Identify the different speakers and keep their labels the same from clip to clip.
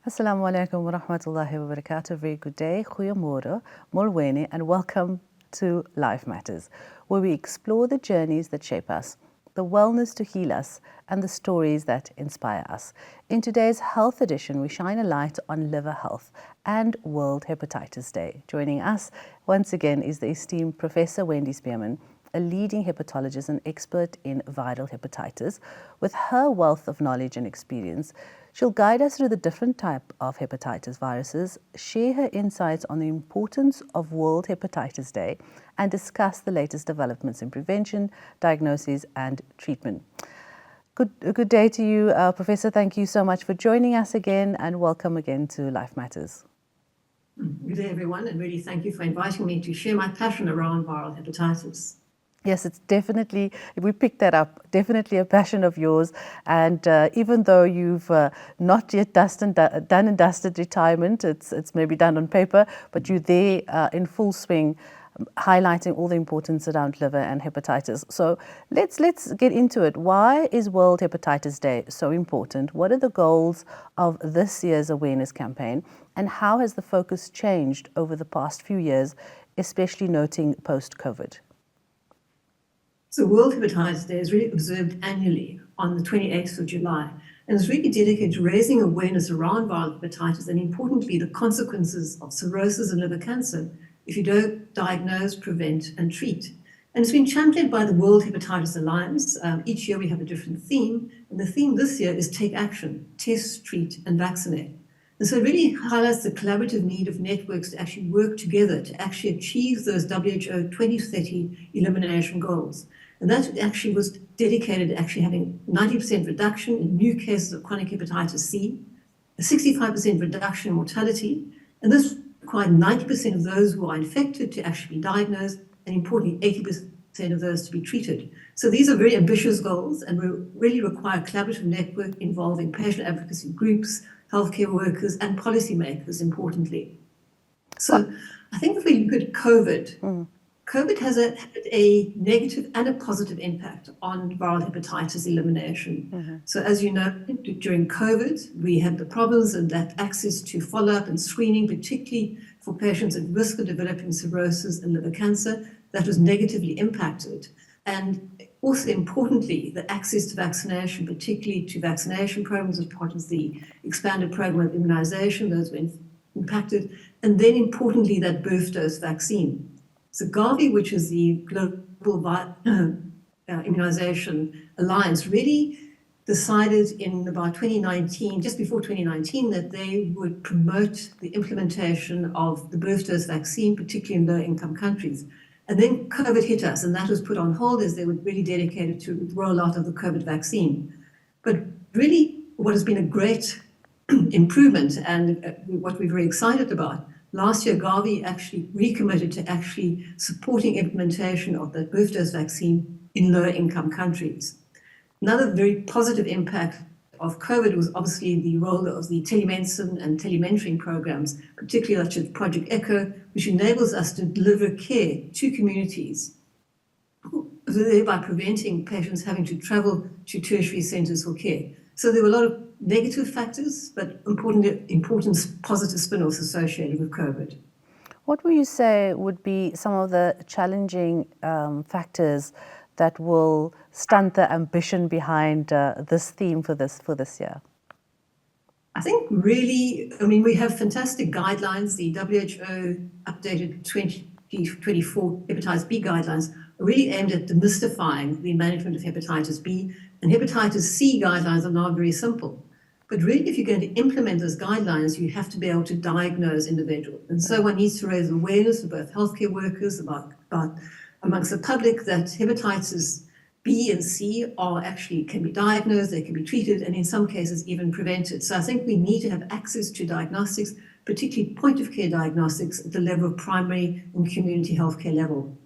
Speaker 1: Assalamu alaikum wa rahmatullahi wa barakatuh. Very good day, goeiemorgen, molweni, and welcome to Life Matters, where we explore the journeys that shape us, the wellness to heal us, and the stories that inspire us. In today's health edition, we shine a light on liver health and World Hepatitis Day. Joining us once again is the esteemed Professor Wendy Spearman, a leading hepatologist and expert in viral hepatitis. With her wealth of knowledge and experience, she'll guide us through the different types of hepatitis viruses, share her insights on the importance of World Hepatitis Day, and discuss the latest developments in prevention, diagnosis, and treatment. Good day to you, Professor. Thank you so much for joining us again, and welcome again to Life Matters.
Speaker 2: Good day, everyone, and really thank you for inviting me to share my passion around viral hepatitis.
Speaker 1: Yes, it's definitely, we picked that up, definitely a passion of yours. And even though you've not yet done and dusted retirement, it's maybe done on paper, but you're there in full swing, highlighting all the importance around liver and hepatitis. So let's get into it. Why is World Hepatitis Day so important? What are the goals of this year's awareness campaign? And how has the focus changed over the past few years, especially noting post-COVID?
Speaker 2: So World Hepatitis Day is really observed annually on the 28th of July, and it's really dedicated to raising awareness around viral hepatitis and, importantly, the consequences of cirrhosis and liver cancer if you don't diagnose, prevent, and treat. And it's been championed by the World Hepatitis Alliance. Each year we have a different theme, and the theme this year is Take Action, Test, Treat, and Vaccinate. And so it really highlights the collaborative need of networks to actually work together to actually achieve those WHO 2030 elimination goals. And that actually was dedicated to actually having 90% reduction in new cases of chronic hepatitis C, a 65% reduction in mortality, and this required 90% of those who are infected to actually be diagnosed, and importantly, 80% of those to be treated. So these are very ambitious goals, and we really require a collaborative network involving patient advocacy groups, healthcare workers, and policymakers, importantly. So I think if we look at COVID, COVID has had a negative and a positive impact on viral hepatitis elimination. So as you know, during COVID, we had the problems and that access to follow-up and screening, particularly for patients at risk of developing cirrhosis and liver cancer, that was negatively impacted. And also importantly, the access to vaccination, particularly to vaccination programs as part of the expanded program of immunization, those were impacted. And then importantly, that birth dose vaccine. So Gavi, which is the Global Immunization Alliance, really decided in about 2019, just before 2019, that they would promote the implementation of the birth dose vaccine, particularly in low-income countries. And then COVID hit us, and that was put on hold as they were really dedicated to the rollout of the COVID vaccine. But really, what has been a great improvement and what we're very excited about, last year, Gavi actually recommitted to actually supporting implementation of the birth dose vaccine in lower-income countries. Another very positive impact of COVID was obviously the role of the telemedicine and telementoring programs, particularly such as Project ECHO, which enables us to deliver care to communities, thereby preventing patients having to travel to tertiary centres for care. So there were a lot of negative factors, but important positive spin-offs associated with COVID.
Speaker 1: What would you say would be some of the challenging factors that will stunt the ambition behind this theme for this year?
Speaker 2: I think really, we have fantastic guidelines. The WHO updated 2024 hepatitis B guidelines are really aimed at demystifying the management of hepatitis B, and hepatitis C guidelines are now very simple. But really, if you're going to implement those guidelines, you have to be able to diagnose individuals. And so one needs to raise awareness for both healthcare workers, about amongst the public, that hepatitis B and C can be diagnosed, they can be treated, and in some cases even prevented. So I think we need to have access to diagnostics, particularly point-of-care diagnostics at the level of primary and community healthcare level.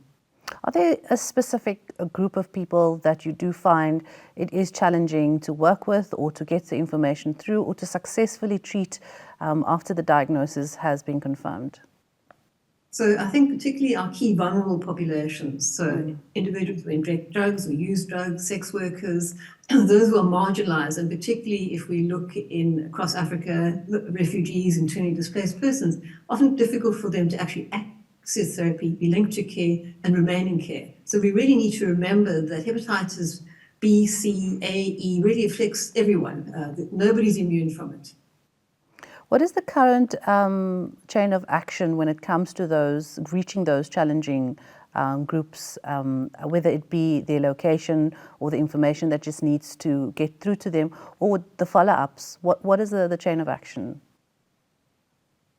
Speaker 1: Are there a specific group of people that you do find it is challenging to work with or to get the information through or to successfully treat after the diagnosis has been confirmed?
Speaker 2: So I think particularly our key vulnerable populations, so individuals who inject drugs or use drugs, sex workers, those who are marginalized, and particularly if we look across Africa, refugees, internally displaced persons, often difficult for them to actually access therapy, be linked to care, and remain in care. So we really need to remember that hepatitis B, C, A, E really affects everyone. That nobody's immune from it.
Speaker 1: What is the current chain of action when it comes to reaching those challenging groups, whether it be their location or the information that just needs to get through to them, or the follow-ups? What is the chain of action?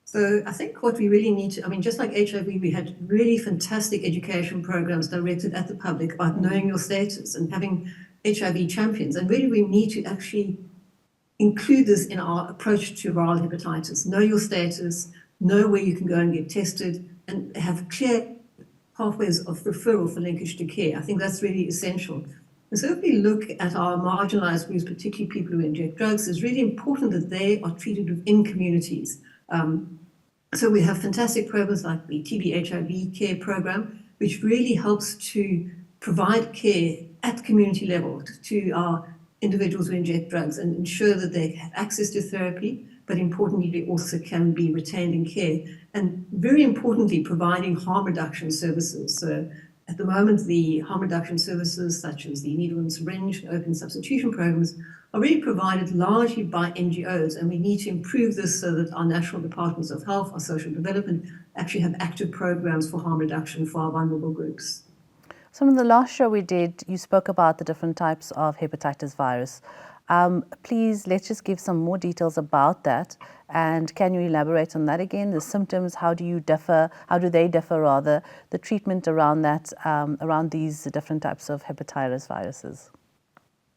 Speaker 2: So I think what we really need to, just like HIV, we had really fantastic education programs directed at the public about knowing your status and having HIV champions. And really we need to actually include this in our approach to viral hepatitis. Know your status, know where you can go and get tested, and have clear pathways of referral for linkage to care. I think that's really essential. And so if we look at our marginalized groups, particularly people who inject drugs, it's really important that they are treated within communities. So we have fantastic programs like the TB HIV care program, which really helps to provide care at community level to our individuals who inject drugs and ensure that they have access to therapy, but importantly, they also can be retained in care. And very importantly, providing harm reduction services. So at the moment, the harm reduction services, such as the needle and syringe and open substitution programs, are really provided largely by NGOs. And we need to improve this so that our national departments of health, our social development, actually have active programs for harm reduction for our vulnerable groups.
Speaker 1: So in the last show we did, you spoke about the different types of hepatitis virus. Please, let's just give some more details about that. And can you elaborate on that again? The symptoms, how do they differ, the treatment around that, around these different types of hepatitis viruses?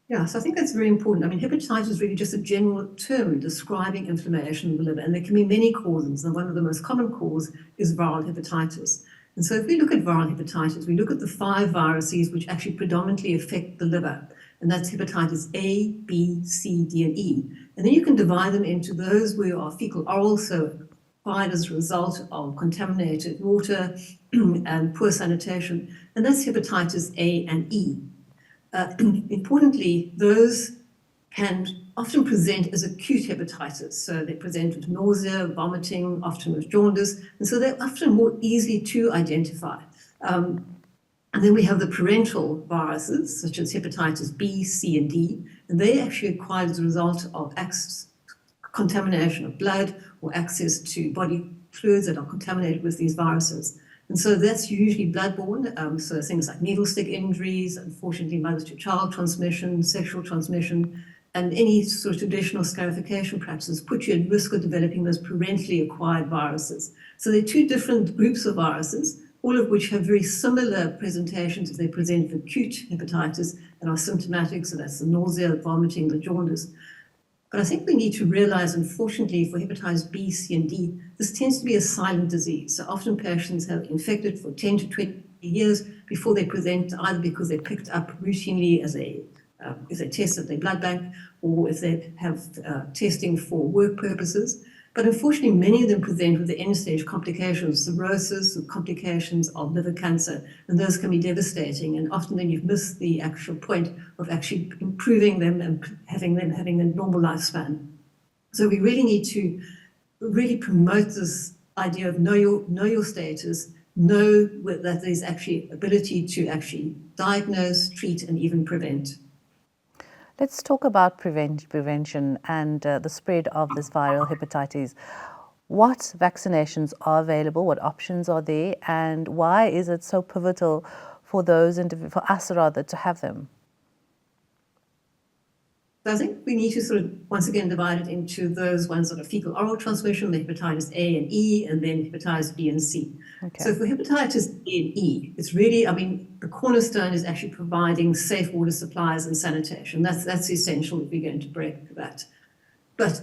Speaker 2: Yeah, so I think that's very important. Hepatitis is really just a general term describing inflammation in the liver, and there can be many causes, and one of the most common causes is viral hepatitis. And so if we look at viral hepatitis, we look at the 5 viruses which actually predominantly affect the liver, and that's hepatitis A, B, C, D, and E. And then you can divide them into those where are fecal oral, so acquired as a result of contaminated water and poor sanitation, and that's hepatitis A and E. Importantly, those can often present as acute hepatitis. So they present with nausea, vomiting, often with jaundice, and so they're often more easy to identify. And then we have the parental viruses, such as hepatitis B, C, and D, and they actually acquired as a result of contamination of blood or access to body fluids that are contaminated with these viruses. And so that's usually bloodborne, so things like needle stick injuries, unfortunately mother-to-child transmission, sexual transmission, and any sort of traditional scarification practices put you at risk of developing those parentally acquired viruses. So there are 2 different groups of viruses, all of which have very similar presentations if they present with acute hepatitis and are symptomatic, so that's the nausea, the vomiting, the jaundice. But I think we need to realize, unfortunately, for hepatitis B, C, and D, this tends to be a silent disease. So often patients have infected for 10 to 20 years before they present, either because they're picked up routinely as if they test at their blood bank, or if they have testing for work purposes. But unfortunately, many of them present with the end-stage complications, cirrhosis, or complications of liver cancer, and those can be devastating. And often then you've missed the actual point of actually improving them and having a normal lifespan. So we really need to really promote this idea of know your status, know that there's actually ability to actually diagnose, treat, and even prevent.
Speaker 1: Let's talk about prevention and the spread of this viral hepatitis. What vaccinations are available? What options are there? And why is it so pivotal for us to have them?
Speaker 2: So I think we need to sort of, once again, divide it into those ones that are fecal oral transmission, the hepatitis A and E, and then hepatitis B and C. Okay. So for hepatitis A and E, it's really, the cornerstone is actually providing safe water supplies and sanitation. That's essential if we're going to break that. But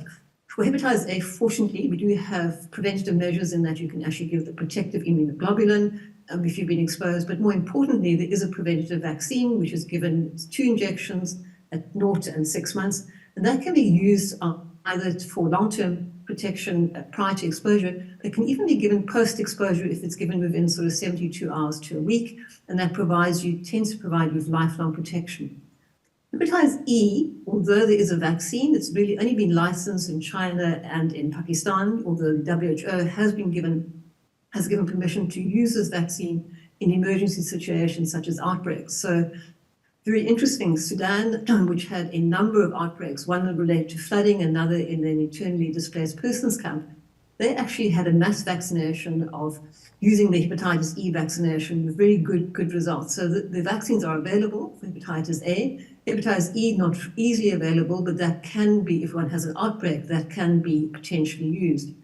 Speaker 2: for hepatitis A, fortunately, we do have preventative measures in that you can actually give the protective immunoglobulin if you've been exposed. But more importantly, there is a preventative vaccine, which is given 2 injections at 0 and 6 months, and that can be used either for long-term protection prior to exposure. They can even be given post-exposure if it's given within sort of 72 hours to a week, and that tends to provide you with lifelong protection. Hepatitis E, although there is a vaccine, it's really only been licensed in China and in Pakistan, although the WHO has given permission to use this vaccine in emergency situations such as outbreaks. So very interesting, Sudan, which had a number of outbreaks, one related to flooding, another in an internally displaced persons camp, they actually had a mass vaccination of using the hepatitis E vaccination with very good results. So the vaccines are available for hepatitis A. Hepatitis E not easily available, but that can be, if one has an outbreak, that can be potentially used.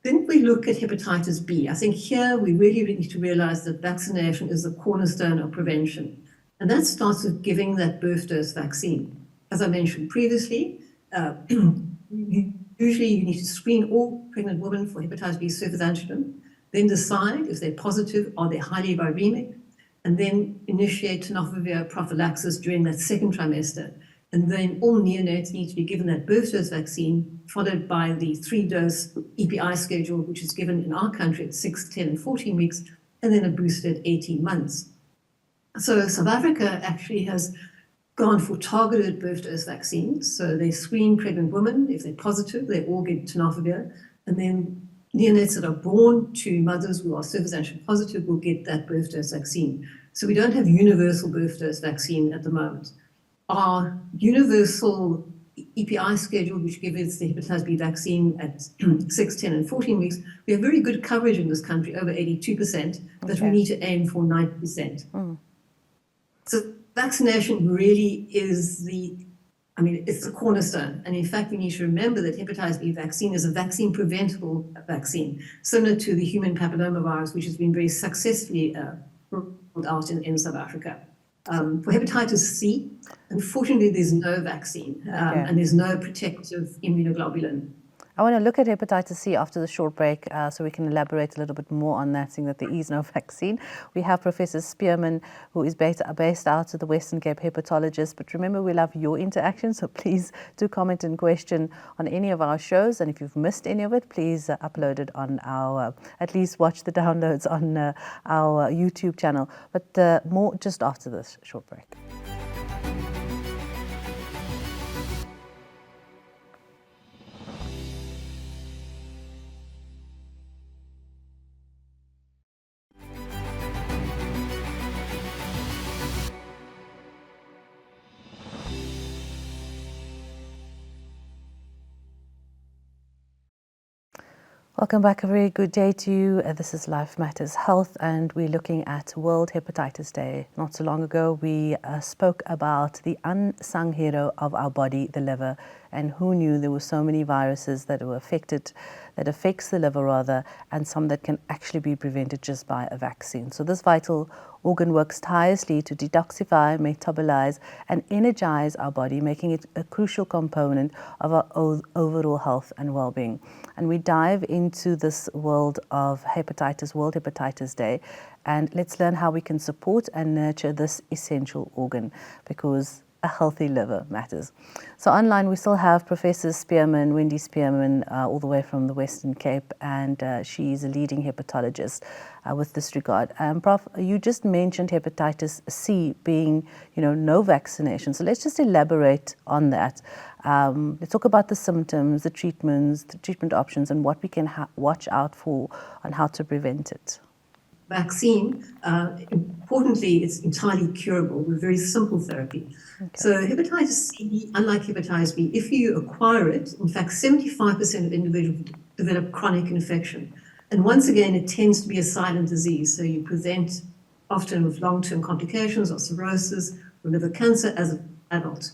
Speaker 2: Then we look at hepatitis B. I think here we really need to realize that vaccination is the cornerstone of prevention. And that starts with giving that birth dose vaccine. As I mentioned previously, usually you need to screen all pregnant women for hepatitis B surface antigen, then decide if they're positive or they're highly viremic, and then initiate tenofovir prophylaxis during that second trimester. And then all neonates need to be given that birth dose vaccine, followed by the 3-dose EPI schedule, which is given in our country at 6, 10, and 14 weeks, and then a booster at 18 months. So South Africa actually has gone for targeted birth dose vaccines. So they screen pregnant women. If they're positive, they all get tenofovir. And then neonates that are born to mothers who are surface antigen positive will get that birth dose vaccine. So we don't have universal birth dose vaccine at the moment. Our universal EPI schedule, which gives the hepatitis B vaccine at 6, 10, and 14 weeks, we have very good coverage in this country, over 82%, but we need to aim for 90%. So vaccination really is it's the cornerstone. And in fact, we need to remember that hepatitis B vaccine is a vaccine preventable vaccine, similar to the human papillomavirus, which has been very successfully rolled out in South Africa. For hepatitis C, unfortunately, there's no vaccine and there's no protective immunoglobulin.
Speaker 1: I want to look at hepatitis C after the short break so we can elaborate a little bit more on that, seeing that there is no vaccine. We have Professor Spearman, who is based out of the Western Cape, hepatologist. But remember, we love your interaction, so please do comment and question on any of our shows. And if you've missed any of it, please upload it on our, at least watch the downloads on our YouTube channel. But more just after this short break. Welcome back. A very good day to you. This is Life Matters Health, and we're looking at World Hepatitis Day. Not so long ago, we spoke about the unsung hero of our body, the liver, and who knew there were so many viruses that affects the liver rather, and some that can actually be prevented just by a vaccine. So this vital organ works tirelessly to detoxify, metabolize, and energize our body, making it a crucial component of our overall health and well-being. And we dive into this world of hepatitis, World Hepatitis Day, and let's learn how we can support and nurture this essential organ, because a healthy liver matters. So online we still have Professor Spearman, Wendy Spearman, all the way from the Western Cape, and she's a leading hepatologist with this regard. Prof, you just mentioned hepatitis C being, no vaccination. So let's just elaborate on that. Let's talk about the symptoms, the treatments, the treatment options, and what we can watch out for on how to prevent it.
Speaker 2: Vaccine, importantly, it's entirely curable with very simple therapy. Okay. So hepatitis C, unlike hepatitis B, if you acquire it, in fact, 75% of individuals develop chronic infection. And once again, it tends to be a silent disease. So you present often with long-term complications or cirrhosis or liver cancer as an adult.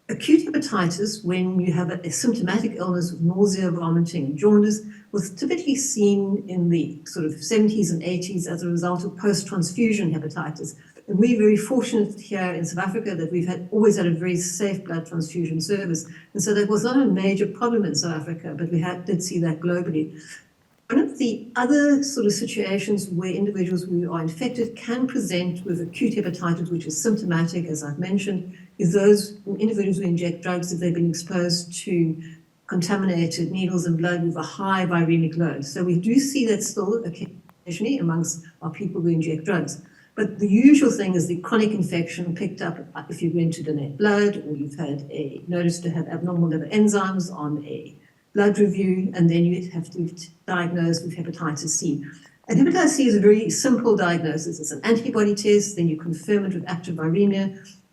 Speaker 2: Acute hepatitis, when you have a symptomatic illness with nausea, vomiting, and jaundice, was typically seen in the sort of 70s and 80s as a result of post-transfusion hepatitis. And we're very fortunate here in South Africa that we've always had a very safe blood transfusion service. And so that was not a major problem in South Africa, but we did see that globally. One of the other sort of situations where individuals who are infected can present with acute hepatitis, which is symptomatic, as I've mentioned, is those individuals who inject drugs if they've been exposed to contaminated needles and blood with a high viremic load. So we do see that still occasionally amongst our people who inject drugs. But the usual thing is the chronic infection picked up if you went to donate blood, or you've had a notice to have abnormal liver enzymes on a blood review, and then you have to diagnose with hepatitis C. And hepatitis C is a very simple diagnosis. It's an antibody test, then you confirm it with active viremia,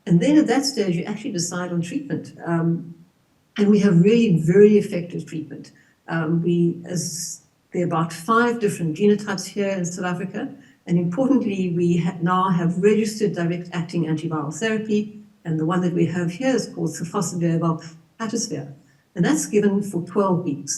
Speaker 2: and then at that stage you actually decide on treatment. And we have really very effective treatment. There are about 5 different genotypes here in South Africa. And importantly, we now have registered direct-acting antiviral therapy, and the one that we have here is called sofosbuvir, and that's given for 12 weeks.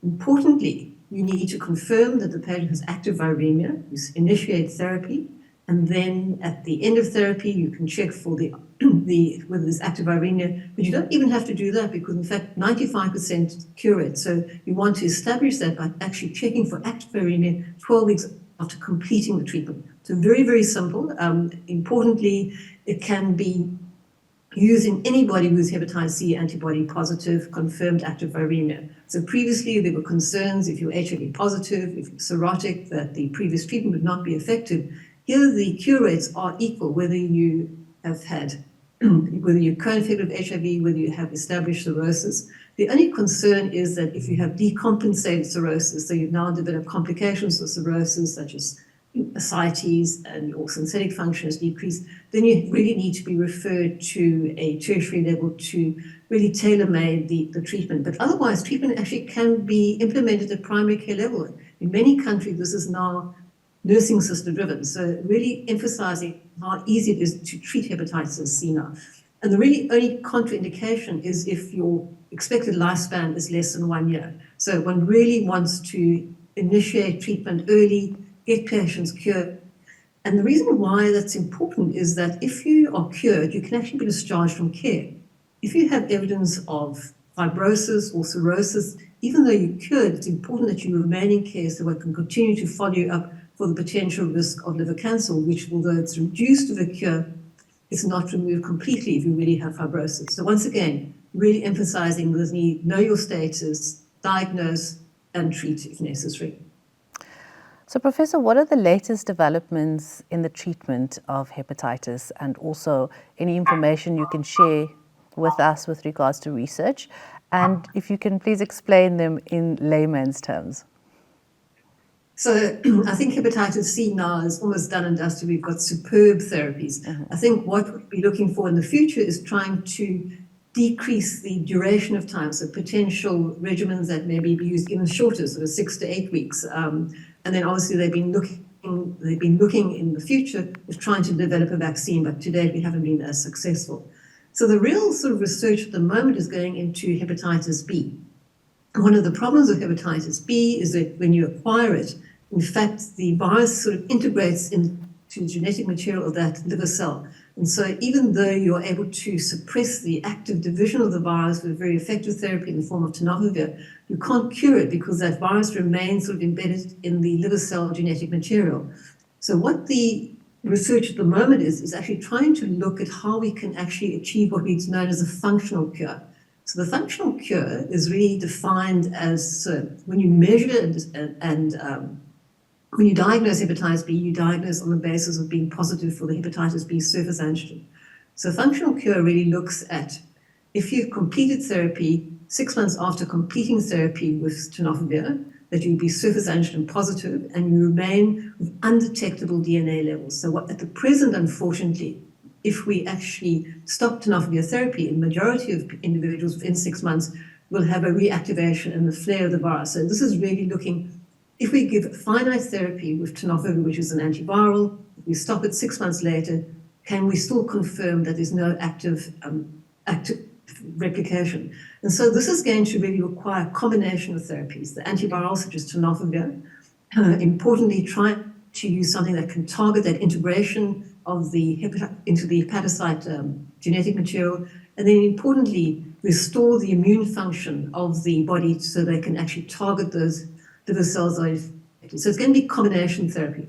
Speaker 2: Importantly, you need to confirm that the patient has active viremia, you initiate therapy, and then at the end of therapy, you can check for whether there's active viremia, but you don't even have to do that because, in fact, 95% cure rate. So you want to establish that by actually checking for active viremia 12 weeks after completing the treatment. So very, very simple. Importantly, it can be used in anybody who's hepatitis C antibody positive, confirmed active viremia. So previously there were concerns if you're HIV positive, if you're cirrhotic, that the previous treatment would not be effective. Here the cure rates are equal, whether you have had, whether you're co-infected with HIV, whether you have established cirrhosis. The only concern is that if you have decompensated cirrhosis, so you've now developed complications of cirrhosis such as ascites and your synthetic function is decreased, then you really need to be referred to a tertiary level to really tailor-made the treatment. But otherwise, treatment actually can be implemented at primary care level. In many countries, this is now nursing sister driven. So really emphasizing how easy it is to treat hepatitis C now. And the really only contraindication is if your expected lifespan is less than 1 year. So one really wants to initiate treatment early, get patients cured. And the reason why that's important is that if you are cured, you can actually be discharged from care. If you have evidence of fibrosis or cirrhosis, even though you're cured, it's important that you remain in care so we can continue to follow you up for the potential risk of liver cancer, which, although it's reduced with a cure, it's not removed completely if you really have fibrosis. So once again, really emphasizing the need, know your status, diagnose and treat if necessary.
Speaker 1: So Professor, what are the latest developments in the treatment of hepatitis, and also any information you can share with us with regards to research? And if you can please explain them in layman's terms.
Speaker 2: So I think hepatitis C now is almost done and dusted. We've got superb therapies. I think what we'll be looking for in the future is trying to decrease the duration of time, so potential regimens that maybe be used even shorter, sort of 6 to 8 weeks. And then obviously they've been looking in the future of trying to develop a vaccine, but to date we haven't been as successful. So the real sort of research at the moment is going into hepatitis B. One of the problems with hepatitis B is that when you acquire it, in fact, the virus sort of integrates into the genetic material of that liver cell. And so even though you're able to suppress the active division of the virus with very effective therapy in the form of tenofovir, you can't cure it because that virus remains sort of embedded in the liver cell genetic material. So what the research at the moment is actually trying to look at how we can actually achieve what is known as a functional cure. So the functional cure is really defined as when you measure and when you diagnose hepatitis B, you diagnose on the basis of being positive for the hepatitis B surface antigen. So functional cure really looks at if you've completed therapy 6 months after completing therapy with tenofovir, that you'll be surface antigen positive and you remain with undetectable DNA levels. So at the present, unfortunately, if we actually stop tenofovir therapy, in the majority of individuals within 6 months will have a reactivation and the flare of the virus. So this is really looking, if we give finite therapy with tenofovir, which is an antiviral, if we stop it 6 months later, can we still confirm that there's no active replication? And so this is going to really require a combination of therapies, the antivirals such as tenofovir, importantly try to use something that can target that integration of into the hepatocyte genetic material, and then importantly restore the immune function of the body so they can actually target those liver cells that are infected. So it's going to be combination therapy.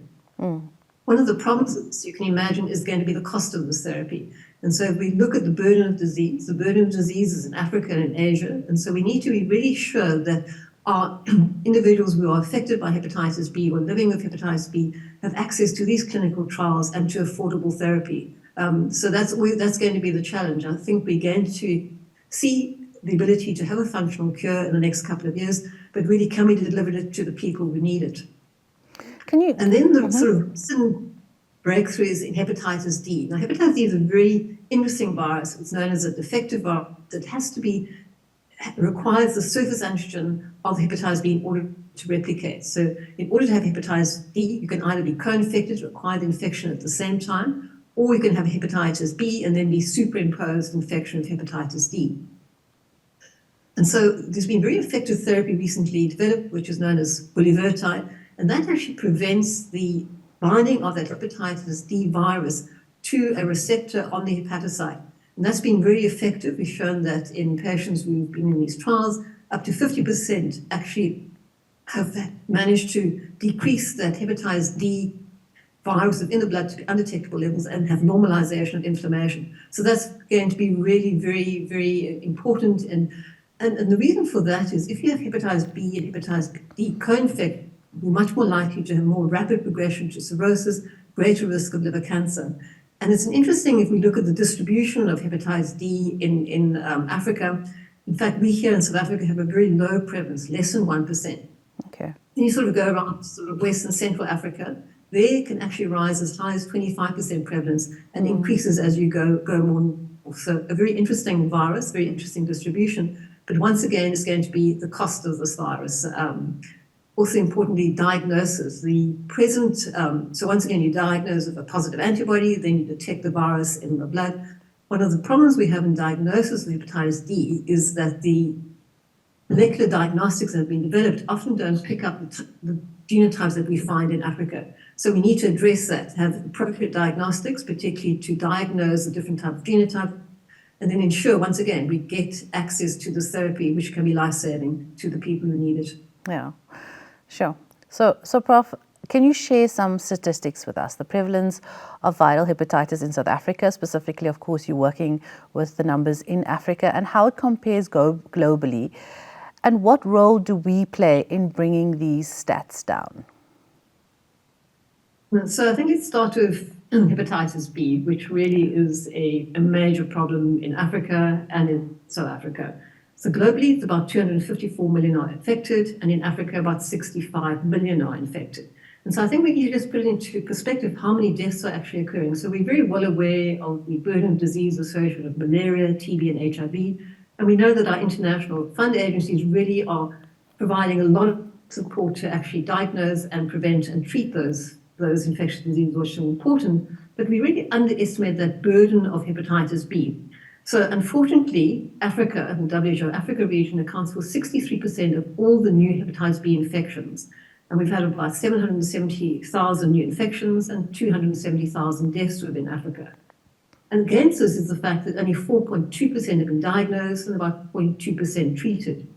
Speaker 2: What one of the problems you can imagine is going to be the cost of this therapy. And so if we look at the burden of disease is in Africa and in Asia. And so we need to be really sure that our individuals who are affected by hepatitis B or living with hepatitis B have access to these clinical trials and to affordable therapy. So that's going to be the challenge. I think we're going to see the ability to have a functional cure in the next couple of years, but really can we deliver it to the people who need it? And then the sort of recent breakthroughs in hepatitis D. Now, hepatitis D is a very interesting virus. It's known as a defective virus that requires the surface antigen of hepatitis B in order to replicate. So in order to have hepatitis D, you can either be co-infected, require the infection at the same time, or you can have hepatitis B and then be superimposed infection of hepatitis D. And so there's been very effective therapy recently developed, which is known as bulevirtide, and that actually prevents the binding of that hepatitis D virus to a receptor on the hepatocyte. And that's been very effective. We've shown that in patients who've been in these trials, up to 50% actually have managed to decrease that hepatitis D virus in the blood to undetectable levels and have normalization of inflammation. So that's going to be really very, very important. And the reason for that is if you have hepatitis B and hepatitis D co-infect, you're much more likely to have more rapid progression to cirrhosis, greater risk of liver cancer. And it's interesting if we look at the distribution of hepatitis D in Africa. In fact, we here in South Africa have a very low prevalence, less than 1%.
Speaker 1: Okay.
Speaker 2: Then you sort of go around sort of West and Central Africa, they can actually rise as high as 25% prevalence and increases as you go more. So a very interesting virus, very interesting distribution. But once again, it's going to be the cost of this virus. Also importantly, diagnosis. The present, so once again, you diagnose with a positive antibody, then you detect the virus in the blood. One of the problems we have in diagnosis of hepatitis D is that the molecular diagnostics that have been developed often don't pick up the genotypes that we find in Africa. So we need to address that, have appropriate diagnostics, particularly to diagnose the different type of genotype, and then ensure, once again, we get access to this therapy, which can be life-saving to the people who need it.
Speaker 1: Yeah. Sure. So Prof, can you share some statistics with us? The prevalence of viral hepatitis in South Africa, specifically, of course, you're working with the numbers in Africa, and how it compares globally, and what role do we play in bringing these stats down?
Speaker 2: So I think let's start with hepatitis B, which really is a major problem in Africa and in South Africa. So globally, it's about 254 million are infected, and in Africa, about 65 million are infected. And so I think we can just put it into perspective how many deaths are actually occurring. So we're very well aware of the burden of disease associated with malaria, TB, and HIV. And we know that our international fund agencies really are providing a lot of support to actually diagnose and prevent and treat those infectious diseases, which are important. But we really underestimate that burden of hepatitis B. So unfortunately, Africa, the WHO Africa region accounts for 63% of all the new hepatitis B infections. And we've had about 770,000 new infections and 270,000 deaths within Africa. And against this is the fact that only 4.2% have been diagnosed and about 0.2% treated.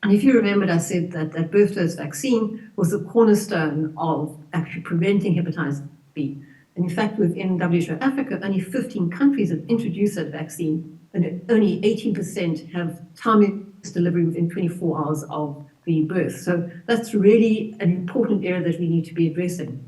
Speaker 2: And if you remembered, I said that that birth dose vaccine was the cornerstone of actually preventing hepatitis B. And in fact, within WHO Africa, only 15 countries have introduced that vaccine, and only 18% have timely delivery within 24 hours of the birth. So that's really an important area that we need to be addressing.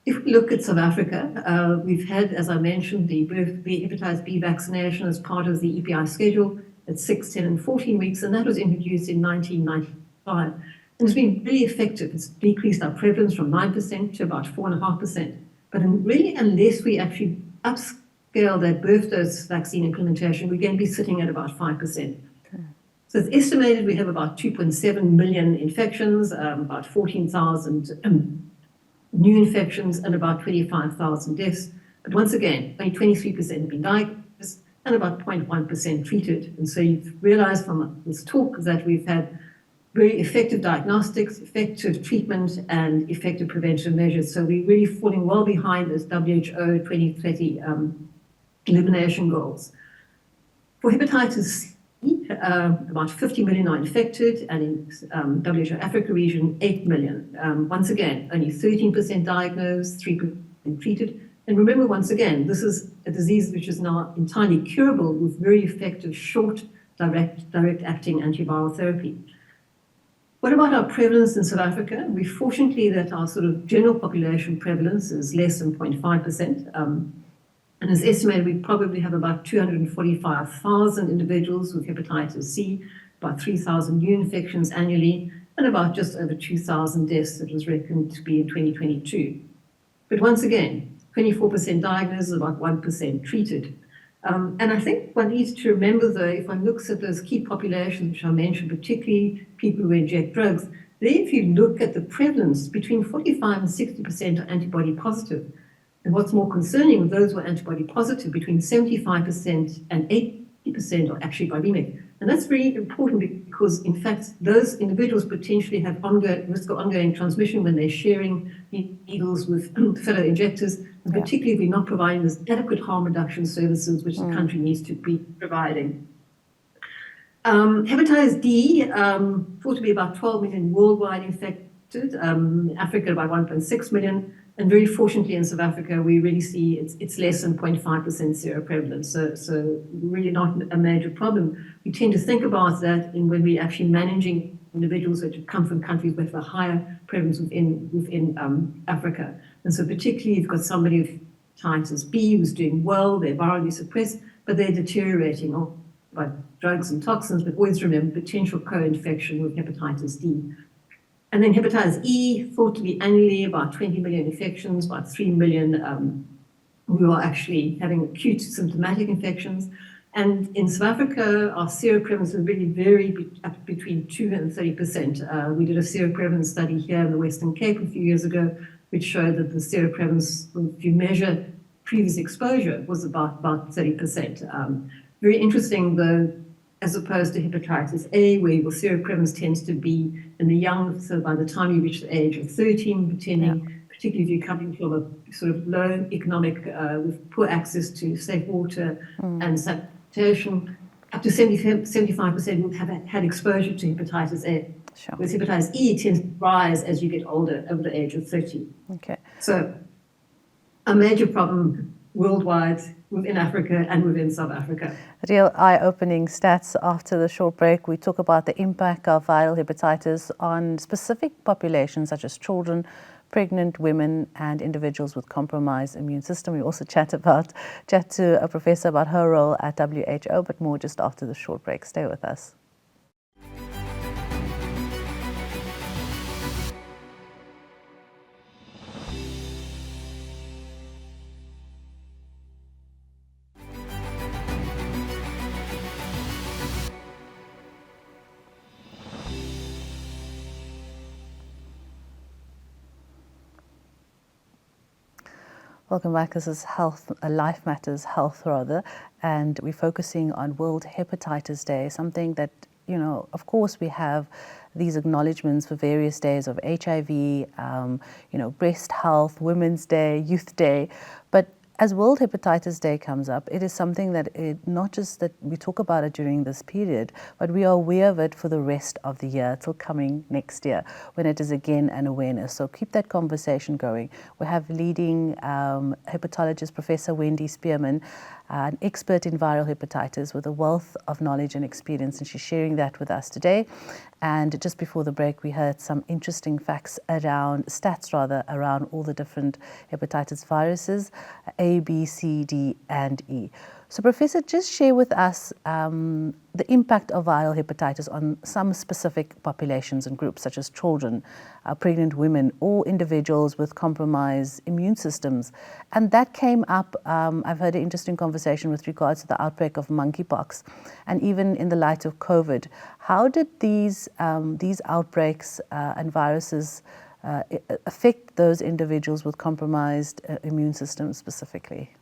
Speaker 2: If we look at South Africa, we've had, as I mentioned, the hepatitis B vaccination as part of the EPI schedule at 6, 10, and 14 weeks, and that was introduced in 1995. And it's been really effective. It's decreased our prevalence from 9% to about 4.5%. But really, unless we actually upscale that birth dose vaccine implementation, we're going to be sitting at about 5%. Okay. So it's estimated we have about 2.7 million infections, about 14,000 new infections, and about 25,000 deaths. But once again, only 23% have been diagnosed and about 0.1% treated. And so you've realized from this talk that we've had very effective diagnostics, effective treatment, and effective prevention measures. So we're really falling well behind those WHO 2030 elimination goals. For hepatitis about 50 million are infected, and in WHO Africa region, 8 million. Once again, only 13% diagnosed, 3% treated. And remember, once again, this is a disease which is now entirely curable with very effective, short, direct-acting antiviral therapy. What about our prevalence in South Africa? We're fortunately that our sort of general population prevalence is less than 0.5%. And it's estimated we probably have about 245,000 individuals with hepatitis C, about 3,000 new infections annually, and about just over 2,000 deaths that was reckoned to be in 2022. But once again, 24% diagnosed, about 1% treated. And I think one needs to remember, though, if one looks at those key populations which I mentioned, particularly people who inject drugs, then if you look at the prevalence, between 45 and 60% are antibody positive. And what's more concerning with those who are antibody positive, between 75% and 80% are actually viremic. And that's very important because, in fact, those individuals potentially have risk of ongoing transmission when they're sharing needles with fellow injectors, and particularly if we're not providing this adequate harm reduction services which the country needs to be providing. Hepatitis D, thought to be about 12 million worldwide infected, Africa about 1.6 million. And very fortunately in South Africa, we really see it's less than 0.5% seroprevalence. So really not a major problem. We tend to think about that when we're actually managing individuals that come from countries with a higher prevalence within Africa. And so particularly if you've got somebody with hepatitis B who's doing well, they're virally suppressed, but they're deteriorating by drugs and toxins, but always remember potential co-infection with hepatitis D. And then hepatitis E, thought to be annually about 20 million infections, about 3 million who are actually having acute symptomatic infections. And in South Africa, our seroprevalence has really varied up between 2 and 30%. We did a seroprevalence study here in the Western Cape a few years ago, which showed that the seroprevalence, if you measure previous exposure, was about 30%. Very interesting, though, as opposed to hepatitis A, where your seroprevalence tends to be in the young, so by the time you reach the age of 13, particularly if you're coming from a sort of low economic, with poor access to safe water and sanitation, up to 75% will have had exposure to hepatitis A.
Speaker 1: Sure.
Speaker 2: Whereas hepatitis E tends to rise as you get older, over the age of 30.
Speaker 1: Okay.
Speaker 2: So a major problem worldwide, within Africa and within South Africa.
Speaker 1: Real eye-opening stats. After the short break, we talk about the impact of viral hepatitis on specific populations such as children, pregnant women and individuals with compromised immune system. We also chat to a professor about her role at WHO, but more just after the short break. Stay with us. Welcome back. This is Life Matters Health, and we're focusing on World Hepatitis Day, something that, of course we have these acknowledgements for various days of HIV, breast health, Women's Day, Youth Day, but as World Hepatitis Day comes up, it is something that not just that we talk about it during this period, but we are aware of it for the rest of the year till coming next year when it is again an awareness. So keep that conversation going. We have leading hepatologist Professor Wendy Spearman, an expert in viral hepatitis with a wealth of knowledge and experience, and she's sharing that with us today. And just before the break, we heard some interesting facts stats around all the different hepatitis viruses, A, B, C, D, and E. So Professor, just share with us the impact of viral hepatitis on some specific populations and groups, such as children, pregnant women, or individuals with compromised immune systems. And that came up, I've heard an interesting conversation with regards to the outbreak of monkeypox, and even in the light of COVID. How did these outbreaks and viruses affect those individuals with compromised immune systems specifically?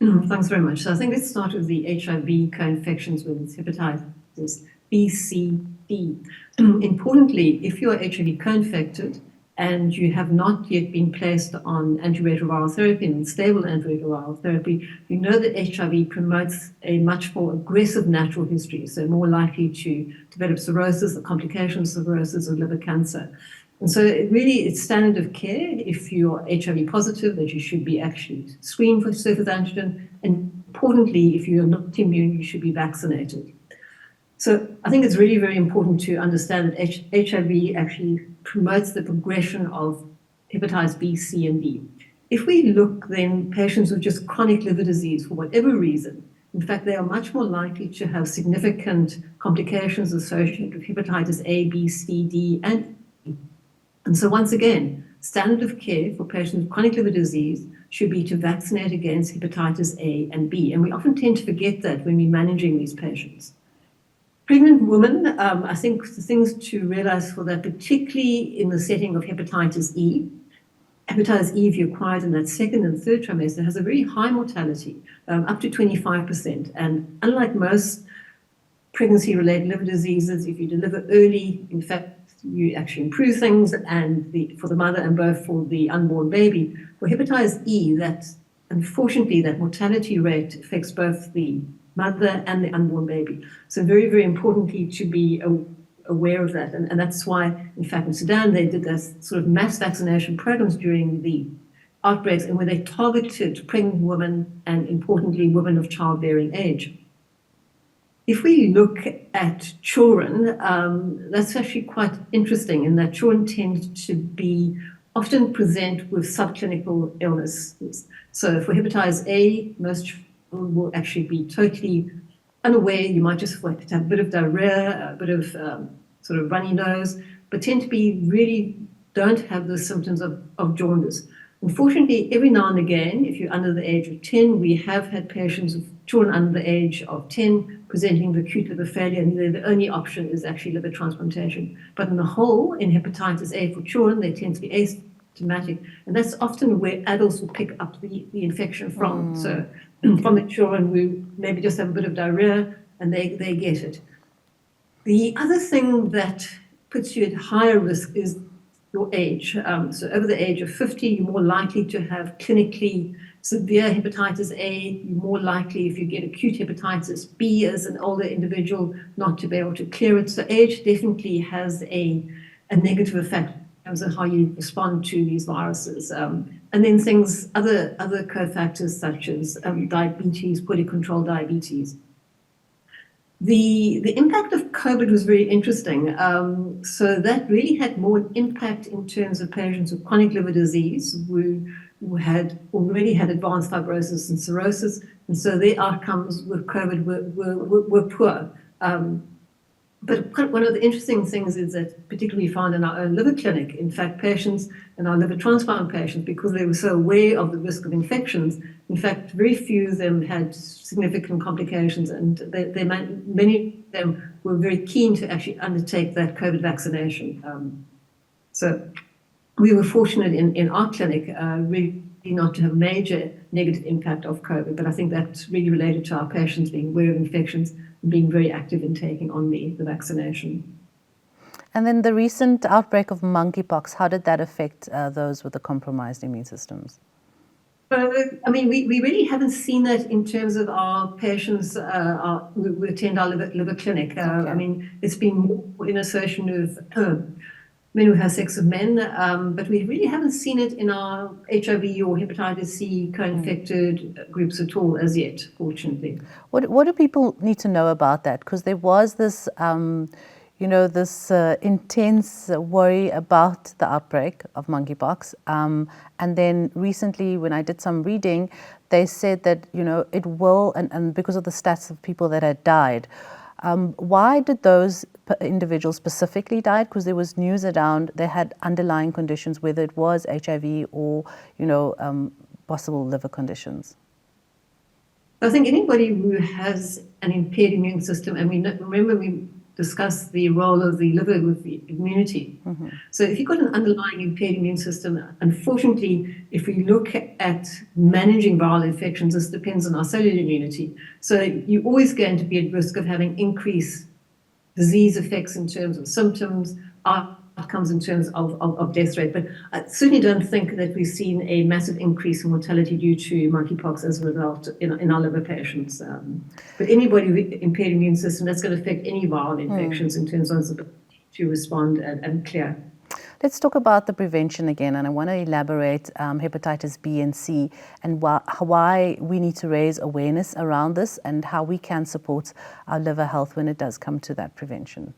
Speaker 2: Thanks very much. So I think let's start with the HIV co-infections with hepatitis B, C, D. Importantly, if you are HIV co-infected and you have not yet been placed on antiretroviral therapy and stable antiretroviral therapy, you know that HIV promotes a much more aggressive natural history, so more likely to develop cirrhosis, the complications of cirrhosis or liver cancer. And so it's standard of care if you're HIV positive that you should be actually screened for surface antigen, and importantly, if you're not immune, you should be vaccinated. So I think it's really very important to understand that HIV actually promotes the progression of hepatitis B, C, and D. If we look then, patients with just chronic liver disease for whatever reason, in fact, they are much more likely to have significant complications associated with hepatitis A, B, C, D, and E. And so once again, standard of care for patients with chronic liver disease should be to vaccinate against hepatitis A and B. And we often tend to forget that when we're managing these patients. Pregnant women, I think the things to realize for that, particularly in the setting of hepatitis E, if you acquired in that second and third trimester, has a very high mortality, up to 25%. And unlike most pregnancy-related liver diseases, if you deliver early, in fact, you actually improve things, and for the mother and both for the unborn baby. For hepatitis E, unfortunately, that mortality rate affects both the mother and the unborn baby. So very, very importantly to be aware of that. And that's why, in fact, in Sudan, they did this sort of mass vaccination programs during the outbreaks, and where they targeted pregnant women and, importantly, women of childbearing age. If we look at children, that's actually quite interesting in that children tend to often present with subclinical illnesses. So for hepatitis A, most children will actually be totally unaware. You might just have a bit of diarrhea, a bit of sort of runny nose, but tend to don't have the symptoms of jaundice. Unfortunately, every now and again, if you're under the age of 10, we have had patients with children under the age of 10 presenting with acute liver failure, and the only option is actually liver transplantation. But on the whole, in hepatitis A for children, they tend to be asymptomatic, and that's often where adults will pick up the infection from. So from the children who maybe just have a bit of diarrhea and they get it. The other thing that puts you at higher risk is your age. So over the age of 50, you're more likely to have clinically severe hepatitis A. You're more likely, if you get acute hepatitis B as an older individual, not to be able to clear it. So age definitely has a negative effect in terms of how you respond to these viruses. And then other cofactors such as diabetes, poorly controlled diabetes. The impact of COVID was very interesting. So that really had more impact in terms of patients with chronic liver disease who had already had advanced fibrosis and cirrhosis, and so their outcomes with COVID were poor. But one of the interesting things is that, particularly found in our own liver clinic, in fact, patients and our liver transplant patients, because they were so aware of the risk of infections, in fact, very few of them had significant complications, and many of them were very keen to actually undertake that COVID vaccination. So we were fortunate in our clinic really not to have a major negative impact of COVID, but I think that's really related to our patients being aware of infections and being very active in taking on the vaccination.
Speaker 1: And then the recent outbreak of monkeypox, how did that affect those with the compromised immune systems?
Speaker 2: I mean, we really haven't seen that in terms of our patients who attend our liver clinic. Okay. I mean, it's been more in association with men who have sex with men, but we really haven't seen it in our HIV or hepatitis C co-infected groups at all as yet, fortunately.
Speaker 1: What do people need to know about that? Because there was this, this intense worry about the outbreak of monkeypox. And then recently, when I did some reading, they said that, it will, and because of the stats of people that had died, why did those individuals specifically die? Because there was news around they had underlying conditions, whether it was HIV or, possible liver conditions.
Speaker 2: I think anybody who has an impaired immune system, and remember we discussed the role of the liver with the immunity. Mm-hmm. So if you've got an underlying impaired immune system, unfortunately, if we look at managing viral infections, this depends on our cellular immunity. So you're always going to be at risk of having increased disease effects in terms of symptoms, outcomes in terms of death rate. But I certainly don't think that we've seen a massive increase in mortality due to monkeypox as a result in our liver patients. But anybody with impaired immune system, that's going to affect any viral infections in terms of its ability to respond and clear.
Speaker 1: Let's talk about the prevention again, and I want to elaborate hepatitis B and C and why we need to raise awareness around this and how we can support our liver health when it does come to that prevention.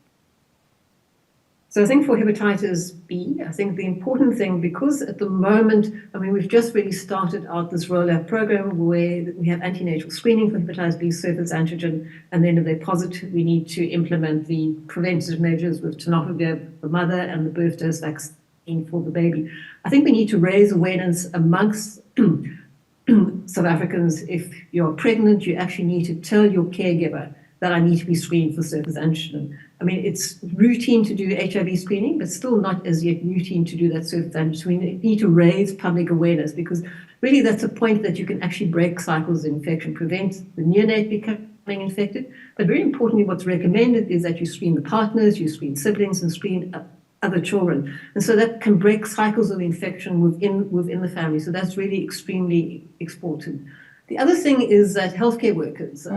Speaker 2: So I think for hepatitis B, I think the important thing, because at the moment, I mean, we've just really started out this rollout program where we have antenatal screening for hepatitis B surface antigen, and then if they're positive, we need to implement the preventative measures with tenofovir for the mother and the birth dose vaccine for the baby. I think we need to raise awareness amongst South Africans. If you're pregnant, you actually need to tell your caregiver that I need to be screened for surface antigen. I mean, it's routine to do HIV screening, but still not as yet routine to do that surface antigen. We need to raise public awareness, because really that's a point that you can actually break cycles of infection, prevent the neonate becoming infected. But very importantly, what's recommended is that you screen the partners, you screen siblings, and screen other children. And so that can break cycles of infection within the family. So that's really extremely important. The other thing is that healthcare workers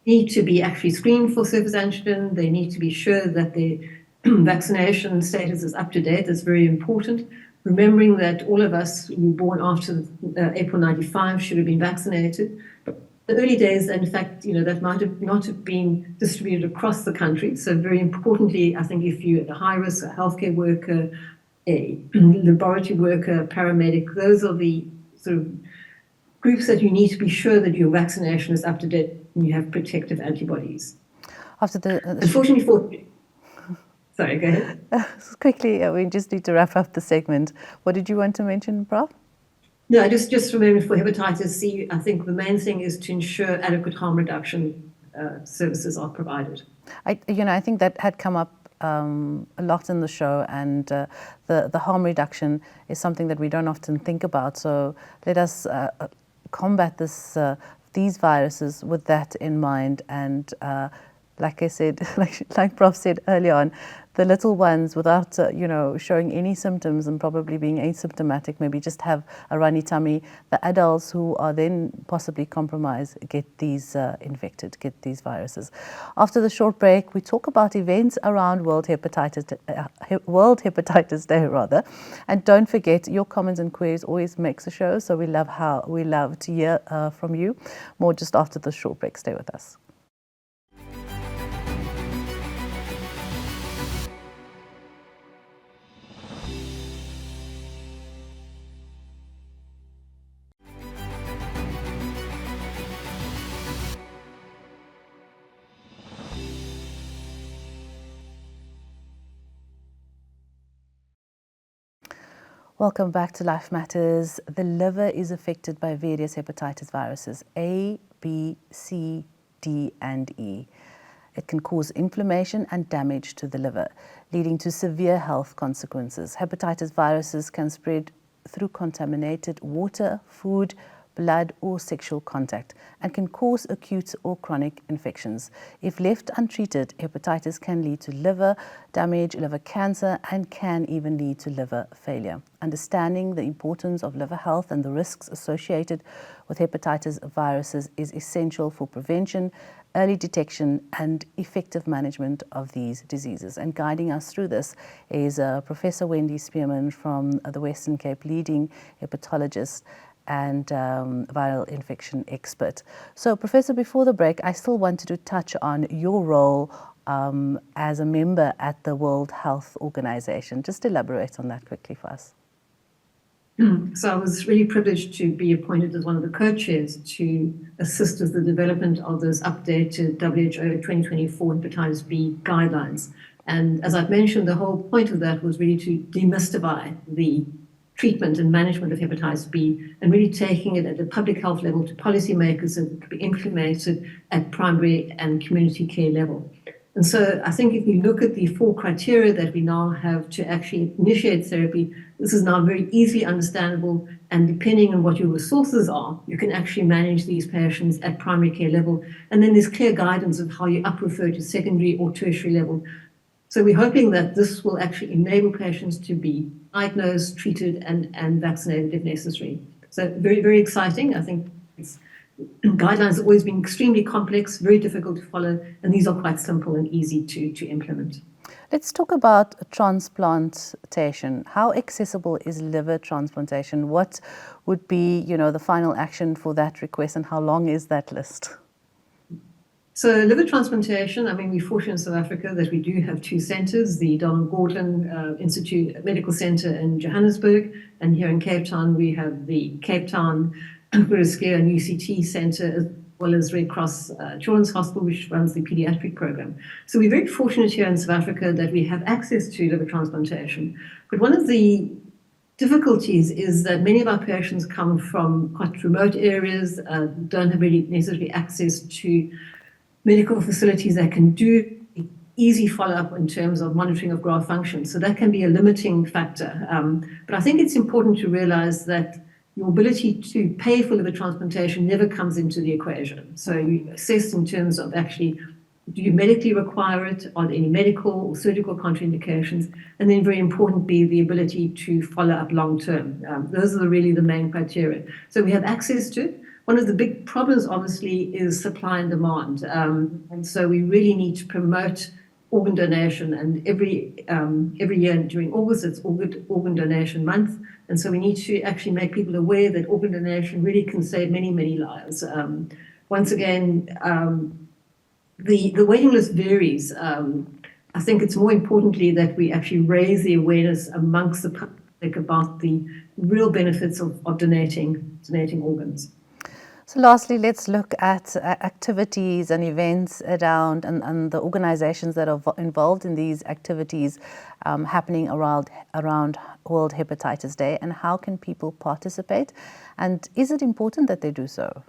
Speaker 2: need to be actually screened for surface antigen. They need to be sure that their vaccination status is up to date. That's very important. Remembering that all of us who were born after April 95 should have been vaccinated. But the early days, in fact, that might have not have been distributed across the country. So very importantly, I think if you're at a high risk, a healthcare worker, a laboratory worker, paramedic, those are the sort of groups that you need to be sure that your vaccination is up to date and you have protective antibodies. Unfortunately sorry, go ahead.
Speaker 1: Quickly, we just need to wrap up the segment. What did you want to mention, Prof?
Speaker 2: No, just remember for hepatitis C, I think the main thing is to ensure adequate harm reduction services are provided.
Speaker 1: I think that had come up a lot in the show, and the harm reduction is something that we don't often think about. So let us combat these viruses with that in mind. And like I said, like Prof said early on, the little ones without showing any symptoms and probably being asymptomatic, maybe just have a runny tummy. The adults who are then possibly compromised get these infected, get these viruses. After the short break, we talk about events around World Hepatitis Day rather. And don't forget, your comments and queries always makes the show, so we love to hear from you. More just after the short break. Stay with us. Welcome back to Life Matters. The liver is affected by various hepatitis viruses A, B, C, D, and E. It can cause inflammation and damage to the liver, leading to severe health consequences. Hepatitis viruses can spread through contaminated water, food, blood, or sexual contact, and can cause acute or chronic infections. If left untreated, hepatitis can lead to liver damage, liver cancer, and can even lead to liver failure. Understanding the importance of liver health and the risks associated with hepatitis viruses is essential for prevention, early detection, and effective management of these diseases. And guiding us through this is Professor Wendy Spearman from the Western Cape, leading hepatologist and viral infection expert. So, Professor, before the break, I still wanted to touch on your role as a member at the World Health Organization. Just elaborate on that quickly for us.
Speaker 2: So I was really privileged to be appointed as one of the co-chairs to assist with the development of those updated WHO 2024 hepatitis B guidelines. And as I've mentioned, the whole point of that was really to demystify the treatment and management of hepatitis B and really taking it at a public health level to policymakers and to be implemented at primary and community care level. And so I think if you look at the 4 criteria that we now have to actually initiate therapy, this is now very easily understandable, and depending on what your resources are, you can actually manage these patients at primary care level. And then there's clear guidance of how you up refer to secondary or tertiary level. So we're hoping that this will actually enable patients to be diagnosed, treated, and vaccinated if necessary. So very, very exciting. I think guidelines have always been extremely complex, very difficult to follow, and these are quite simple and easy to implement.
Speaker 1: Let's talk about transplantation. How accessible is liver transplantation? What would be, the final action for that request, and how long is that list?
Speaker 2: So liver transplantation, we're fortunate in South Africa that we do have two centres, the Donald Gordon Institute Medical Centre in Johannesburg, and here in Cape Town we have the Cape Town Bursker and UCT Centre, as well as Red Cross Children's Hospital, which runs the paediatric program. So we're very fortunate here in South Africa that we have access to liver transplantation. But one of the difficulties is that many of our patients come from quite remote areas, don't have really necessarily access to medical facilities that can do easy follow-up in terms of monitoring of graft function. So that can be a limiting factor. But I think it's important to realize that your ability to pay for liver transplantation never comes into the equation. So you assess in terms of actually, do you medically require it? Are there any medical or surgical contraindications? And then very importantly, the ability to follow up long-term. Those are really the main criteria. So we have access to it. One of the big problems, obviously, is supply and demand. And so we really need to promote organ donation. And every year during August, it's Organ Donation Month. And so we need to actually make people aware that organ donation really can save many, many lives. Once again, the waiting list varies. I think it's more importantly that we actually raise the awareness amongst the public about the real benefits of donating organs.
Speaker 1: So lastly, let's look at activities and events around and the organizations that are involved in these activities happening around World Hepatitis Day, and how can people participate, and is it important that they do so?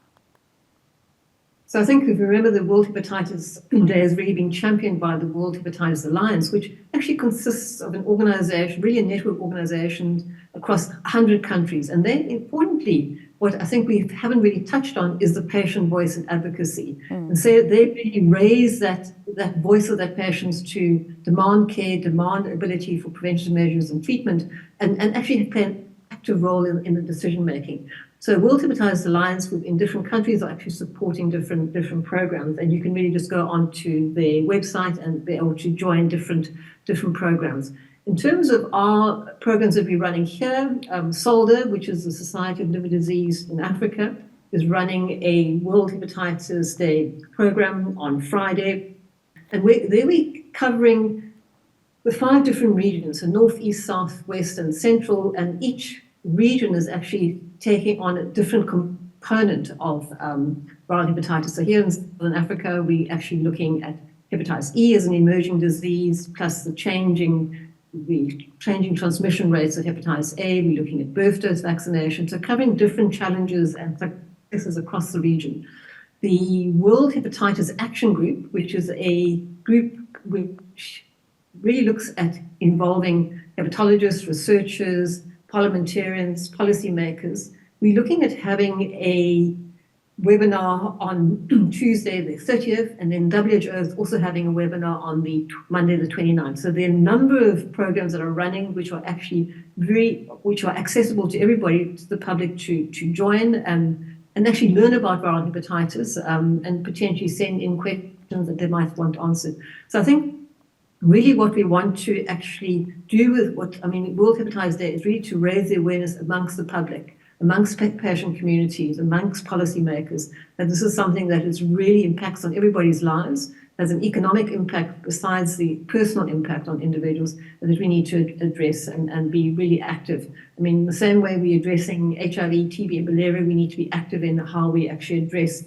Speaker 2: So I think if you remember, the World Hepatitis Day has really been championed by the World Hepatitis Alliance, which actually consists of an organization, really a network organization across 100 countries. And then importantly, what I think we haven't really touched on is the patient voice and advocacy. And so they really raise that voice of that patients to demand care, demand ability for prevention measures and treatment, and actually play an active role in the decision making. So World Hepatitis Alliance in different countries are actually supporting different programs, and you can really just go onto their website and be able to join different programs. In terms of our programs that we're running here, SOLDA, which is the Society of Liver Disease in Africa, is running a World Hepatitis Day program on Friday. And we're covering the 5 different regions, so North, East, South, West, and Central, and each region is actually taking on a different component of viral hepatitis. So here in Southern Africa, we're actually looking at hepatitis E as an emerging disease, plus the changing transmission rates of hepatitis A. We're looking at birth dose vaccination, so covering different challenges and successes across the region. The World Hepatitis Action Group, which is a group which really looks at involving hepatologists, researchers, parliamentarians, policymakers. We're looking at having a webinar on Tuesday the 30th, and then WHO is also having a webinar on the Monday the 29th. So there are a number of programs that are running which are actually accessible to everybody, to the public to join and actually learn about viral hepatitis and potentially send in questions that they might want answered. So I think really what we want to actually do with World Hepatitis Day is really to raise the awareness amongst the public, amongst patient communities, amongst policymakers, that this is something that is really impacts on everybody's lives, has an economic impact besides the personal impact on individuals, that we need to address and be really active. The same way we're addressing HIV, TB, and malaria, we need to be active in how we actually address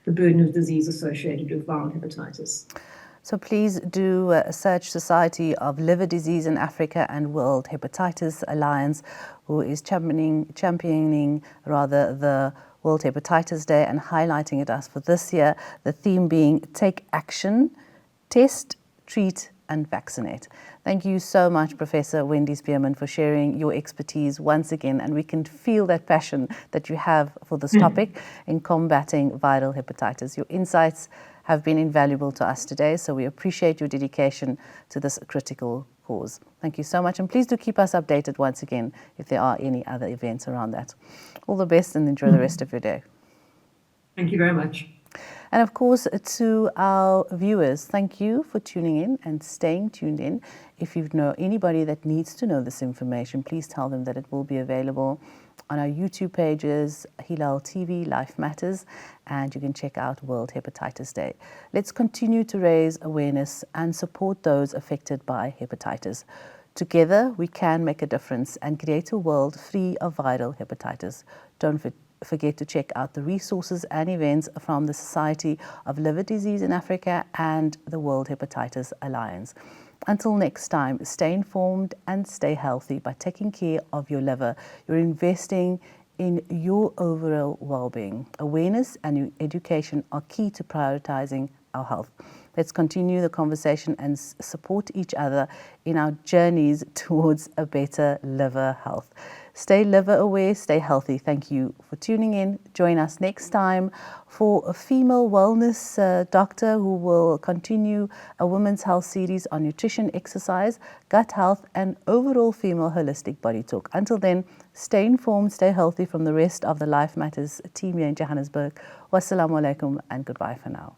Speaker 2: the burden of disease associated with viral hepatitis.
Speaker 1: So please do search Society of Liver Disease in Africa and World Hepatitis Alliance, who is championing the World Hepatitis Day and highlighting it as for this year, the theme being Take Action, Test, Treat and Vaccinate. Thank you so much, Professor Wendy Spearman, for sharing your expertise once again, and we can feel that passion that you have for this topic in combating viral hepatitis. Your insights have been invaluable to us today. So we appreciate your dedication to this critical cause. Thank you so much. And please do keep us updated once again if there are any other events around that. All the best and enjoy the rest of your day.
Speaker 2: Thank you very much.
Speaker 1: And of course, to our viewers, thank you for tuning in and staying tuned in. If you know anybody that needs to know this information, please tell them that it will be available on our YouTube pages, Hilaal TV, Life Matters, and you can check out World Hepatitis Day. Let's continue to raise awareness and support those affected by hepatitis. Together, we can make a difference and create a world free of viral hepatitis. Don't forget to check out the resources and events from the Society of Liver Disease in Africa and the World Hepatitis Alliance. Until next time, stay informed and stay healthy. By taking care of your liver, you're investing in your overall well-being. Awareness and education are key to prioritizing our health. Let's continue the conversation and support each other in our journeys towards a better liver health. Stay liver aware, stay healthy. Thank you for tuning in. Join us next time for a female wellness doctor who will continue a women's health series on nutrition, exercise, gut health, and overall female holistic body talk. Until then, stay informed, stay healthy from the rest of the Life Matters team here in Johannesburg. Wassalamu alaikum and goodbye for now.